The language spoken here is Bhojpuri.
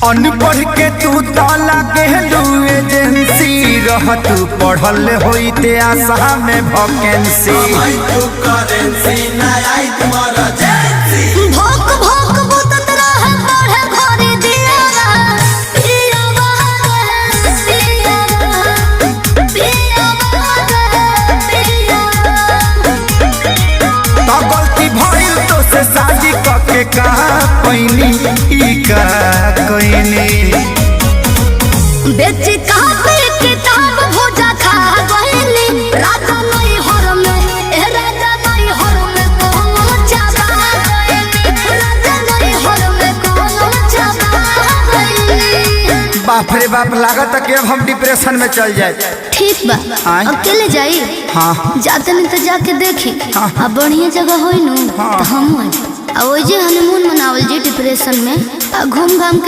अनपढ़ के तू ताला गेलू एजेंसी रह तू पढ़ल होइते आशा में वैकेंसी भोक भोक बुतत रहे पढ़े घरे दियारा पिया बागे पिया तो गलती भइल तो से शादी कके का पैनी ई का कइनी बेच कापे किताब भोजा खा गइली राजा नहीं हर में ए राजा नहीं हर में कोनो चाबा गइली राजा नहीं हर में कोनो चाबा गइली। बाप रे बाप लागत कि अब हम डिप्रेशन में चल जाए। ठीक बा अकेले जाई हाँ जाते नहीं तो जाके देखी हाँ। अब बढ़िया जगह होई नु हाँ। तो हम आ ओजे हनीमून मनावल जी डिप्रेशन में घूम घाम के